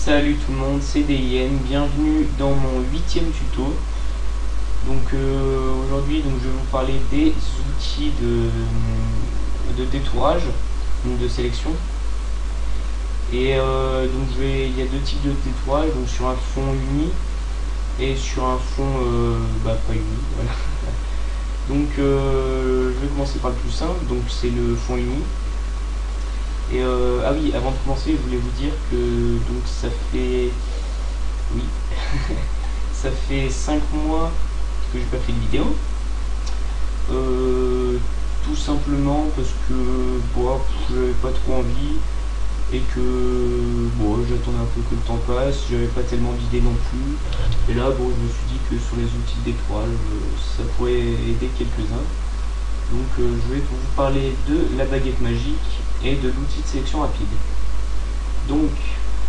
Salut tout le monde, c'est DIN, bienvenue dans mon 8e tuto. Donc aujourd'hui je vais vous parler des outils de détourage, donc de sélection. Et il y a deux types de détourage, donc sur un fond uni et sur un fond pas uni. Voilà. Donc je vais commencer par le plus simple, donc c'est le fond uni. Et ah oui, avant de commencer, je voulais vous dire que donc ça fait ça fait 5 mois que j'ai pas fait de vidéo. Tout simplement parce que j'avais pas trop envie et que j'attendais un peu que le temps passe, j'avais pas tellement d'idées non plus. Et là je me suis dit que sur les outils de détourage, ça pourrait aider quelques-uns. Donc je vais vous parler de la baguette magique et de l'outil de sélection rapide. Donc,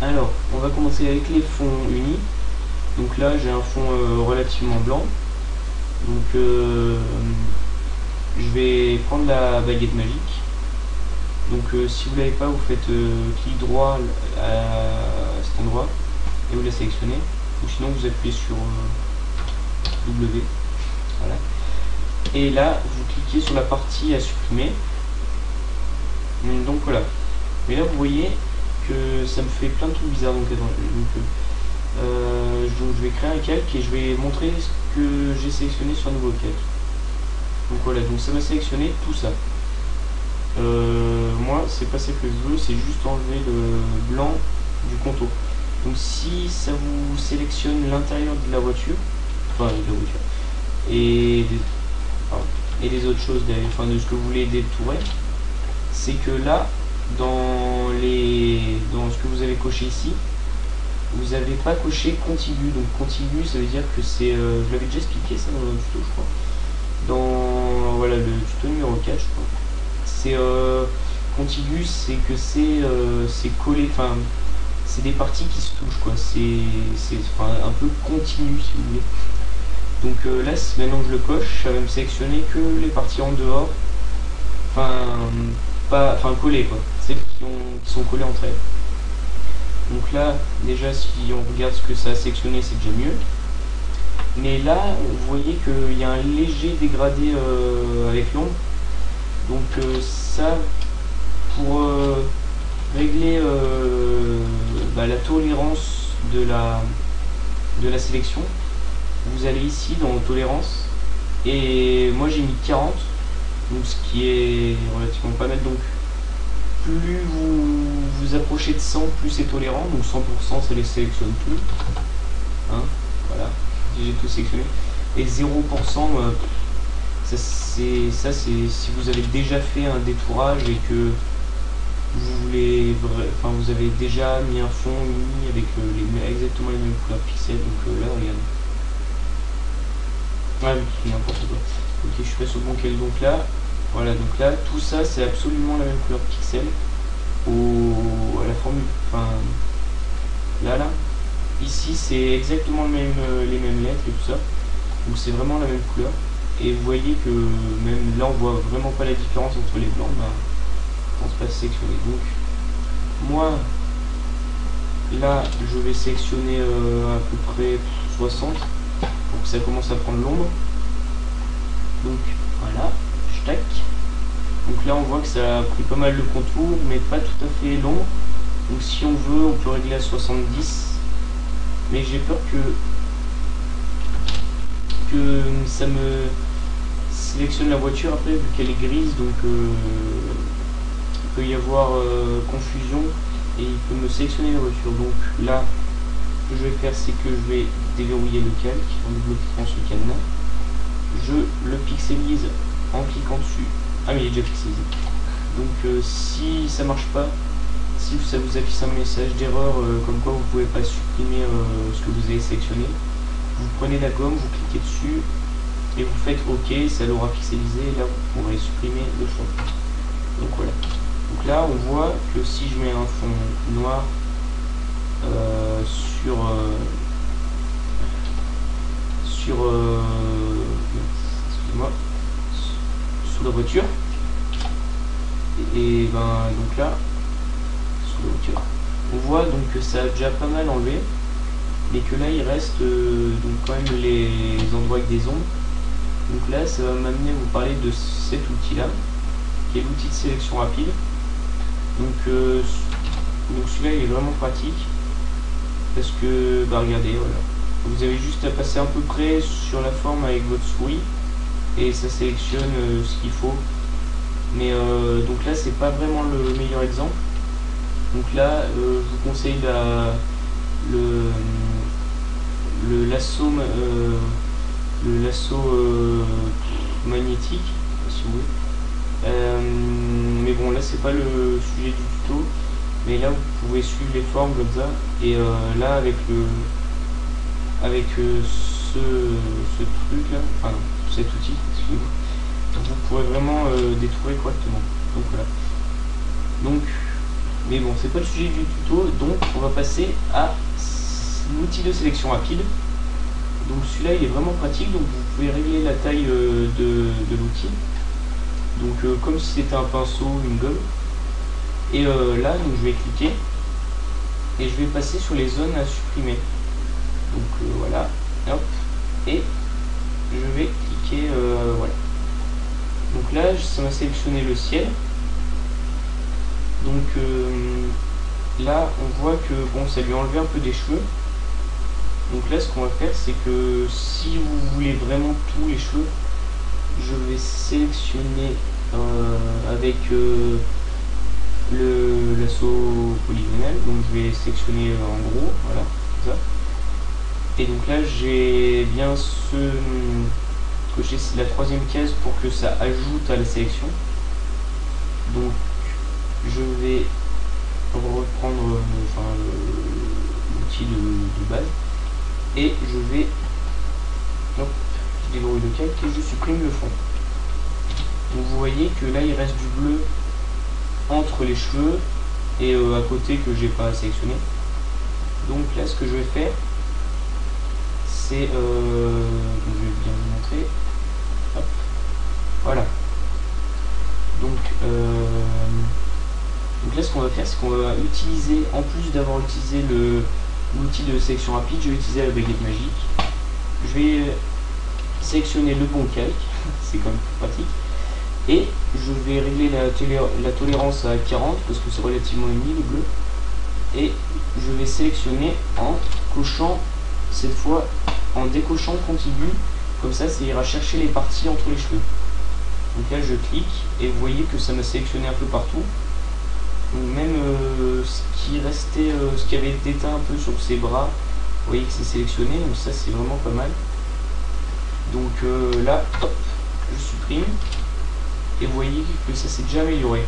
alors, on va commencer avec les fonds unis. Donc là, j'ai un fond relativement blanc. Donc, je vais prendre la baguette magique. Donc, si vous ne l'avez pas, vous faites clic droit à cet endroit et vous la sélectionnez. Ou sinon, vous appuyez sur W. Voilà. Et là, vous cliquez sur la partie à supprimer. Donc voilà. Mais là, vous voyez que ça me fait plein de trucs bizarres. Donc je vais créer un calque et je vais montrer ce que j'ai sélectionné sur un nouveau calque. Donc voilà, donc ça m'a sélectionné tout ça. Moi, c'est pas ça que je veux, c'est juste enlever le blanc du contour. Donc si ça vous sélectionne l'intérieur de la voiture, enfin de la voiture, et des autres choses, de ce que vous voulez détourer, c'est que là, dans ce que vous avez coché ici, vous n'avez pas coché contigu. Donc contigu, ça veut dire que c'est, je l'avais déjà expliqué ça dans un tuto, je crois, dans le tuto numéro 4, je crois. C'est contigu, c'est que c'est collé, enfin c'est des parties qui se touchent, quoi. C'est un peu continu, si vous voulez. Donc là, maintenant que je le coche, ça va me sélectionner que les parties en dehors, collées, quoi, celles qui sont collées entre elles. Donc là, déjà, si on regarde ce que ça a sélectionné, c'est déjà mieux. Mais là, vous voyez qu'il y a un léger dégradé avec l'ombre. Donc ça, pour régler la tolérance de la sélection, vous allez ici dans tolérance et moi j'ai mis 40, donc ce qui est relativement pas mal. Donc plus vous vous approchez de 100, plus c'est tolérant. Donc 100%, ça les sélectionne tout, hein, voilà, j'ai tout sélectionné. Et 0%, ça c'est si vous avez déjà fait un détourage et que vous avez déjà mis un fond uni avec exactement les mêmes couleurs pixels. Donc là, regardez. Ouais, n'importe quoi. Ok, je suis pas sur le bon quel. Donc là, voilà, donc là, tout ça, c'est absolument la même couleur pixel à la formule. Enfin, là, ici, c'est exactement les mêmes lettres et tout ça. Donc c'est vraiment la même couleur. Et vous voyez que même là, on voit vraiment pas la différence entre les blancs. Je pense pas sélectionner. Donc, moi, là, je vais sélectionner à peu près 60. Pour que ça commence à prendre l'ombre. Donc voilà, je tac. Donc là on voit que ça a pris pas mal le contour, mais pas tout à fait l'ombre. Donc si on veut, on peut régler à 70. Mais j'ai peur que ça me sélectionne la voiture après, vu qu'elle est grise. Donc il peut y avoir confusion et il peut me sélectionner la voiture. Donc là, ce que je vais faire, c'est que je vais déverrouiller le calque en double-cliquant sur le cadenas. Je le pixelise en cliquant dessus. Ah mais il est déjà pixelisé. Donc si ça marche pas, si ça vous affiche un message d'erreur comme quoi vous ne pouvez pas supprimer ce que vous avez sélectionné, vous prenez la gomme, vous cliquez dessus et vous faites OK, ça l'aura pixelisé et là vous pourrez supprimer le fond. Donc voilà. Donc là on voit que si je mets un fond noir excusez-moi, sous la voiture, et donc là sous la voiture, On voit donc que ça a déjà pas mal enlevé, mais que là il reste donc quand même les endroits avec des ombres. Donc là ça va m'amener à vous parler de cet outil là, qui est l'outil de sélection rapide. Donc celui-là il est vraiment pratique, parce que bah regardez, voilà, vous avez juste à passer à peu près sur la forme avec votre souris et ça sélectionne ce qu'il faut. Mais donc là c'est pas vraiment le meilleur exemple. Donc là je vous conseille le lasso magnétique, si vous voulez. Mais bon, là c'est pas le sujet du tuto, mais là vous pouvez suivre les formes comme ça. Et là avec ce truc là, enfin non, cet outil, excusez-moi, vous pourrez vraiment détourer correctement. Donc voilà. Donc, mais bon, c'est pas le sujet du tuto, donc on va passer à l'outil de sélection rapide. Donc celui-là il est vraiment pratique, donc vous pouvez régler la taille de l'outil, donc comme si c'était un pinceau, une gomme. Et là donc je vais cliquer et je vais passer sur les zones à supprimer. Donc voilà, hop, et je vais cliquer, voilà. Donc là ça m'a sélectionné le ciel. Donc là on voit que bon, ça lui a enlevé un peu des cheveux. Donc là ce qu'on va faire c'est que si vous voulez vraiment tous les cheveux, je vais sélectionner avec le lasso polygonal. Donc je vais sélectionner en gros, voilà, comme ça. Et donc là j'ai bien coché la troisième case pour que ça ajoute à la sélection. Donc je vais reprendre l'outil de base et je vais, hop, je déverrouille le calque et je supprime le fond. Donc vous voyez que là il reste du bleu entre les cheveux et à côté que j'ai pas sélectionné. Donc là ce que je vais faire c'est je vais bien vous montrer, hop, voilà. Donc là ce qu'on va faire c'est qu'on va utiliser, en plus d'avoir utilisé l'outil de sélection rapide, je vais utiliser la baguette magique. Je vais sélectionner le bon calque, c'est quand même plus pratique, et je vais régler la tolérance à 40 parce que c'est relativement uni le bleu, et je vais sélectionner en cochant cette fois, en décochant contigu, comme ça ira chercher les parties entre les cheveux. Donc là je clique et vous voyez que ça m'a sélectionné un peu partout. Donc même ce qui restait, ce qui avait été éteint un peu sur ses bras, vous voyez que c'est sélectionné, donc ça c'est vraiment pas mal. Donc là, hop, je supprime et vous voyez que ça s'est déjà amélioré.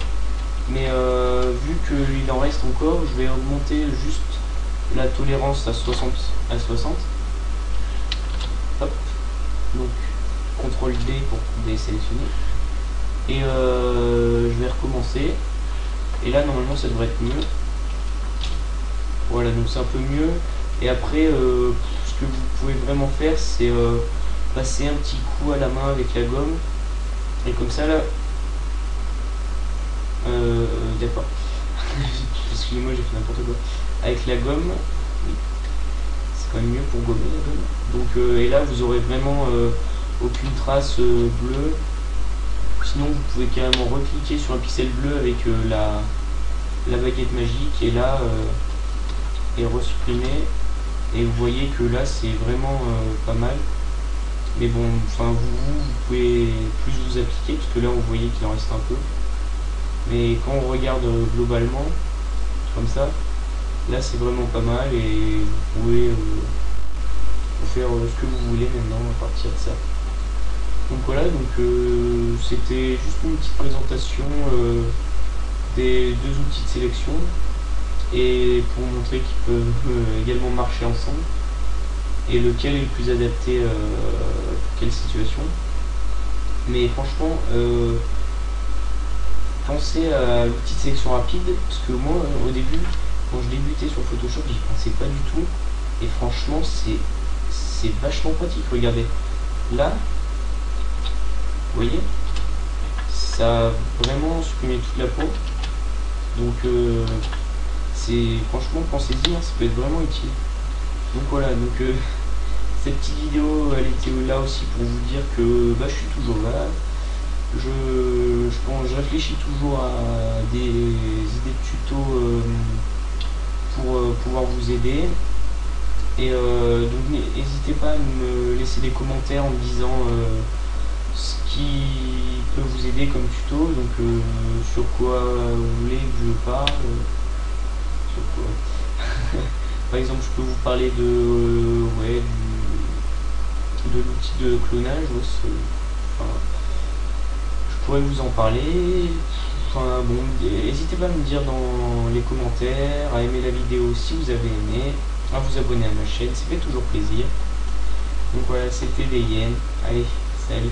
Mais vu qu'il en reste encore, je vais augmenter juste la tolérance à 60. Hop, donc CTRL D pour désélectionner. Et je vais recommencer. Et là normalement ça devrait être mieux. Voilà, donc c'est un peu mieux. Et après ce que vous pouvez vraiment faire c'est passer un petit coup à la main avec la gomme. Et comme ça là, d'accord. Excusez-moi, j'ai fait n'importe quoi. Avec la gomme, oui, c'est quand même mieux pour gommer la gomme. Donc et là vous aurez vraiment aucune trace bleue. Sinon vous pouvez carrément recliquer sur un pixel bleu avec la baguette magique et là et resupprimer, et vous voyez que là c'est vraiment pas mal. Mais bon, enfin vous pouvez plus vous appliquer parce que là vous voyez qu'il en reste un peu. Mais quand on regarde globalement comme ça, là c'est vraiment pas mal et vous pouvez faire ce que vous voulez maintenant à partir de ça. Donc voilà, donc c'était juste une petite présentation des deux outils de sélection et pour montrer qu'ils peuvent également marcher ensemble et lequel est le plus adapté pour quelle situation. Mais franchement, pensez à l'outil de sélection rapide, parce que moi au début quand je débutais sur Photoshop j'y pensais pas du tout et franchement c'est vachement pratique. Regardez là, vous voyez, ça a vraiment supprimé toute la peau, donc c'est franchement, pensez-y, hein, ça peut être vraiment utile. Donc voilà, donc cette petite vidéo, elle était là aussi pour vous dire que bah, je suis toujours là. Je réfléchis toujours à des idées de tuto pour pouvoir vous aider. Et donc n'hésitez pas à me laisser des commentaires en me disant ce qui peut vous aider comme tuto, donc sur quoi vous voulez que je parle, sur quoi. Par exemple, je peux vous parler de l'outil de clonage, enfin, je pourrais vous en parler. Enfin bon, n'hésitez pas à me dire dans les commentaires, à aimer la vidéo si vous avez aimé, à vous abonner à ma chaîne, ça fait toujours plaisir. Donc voilà, c'était des hyènes. Allez, salut.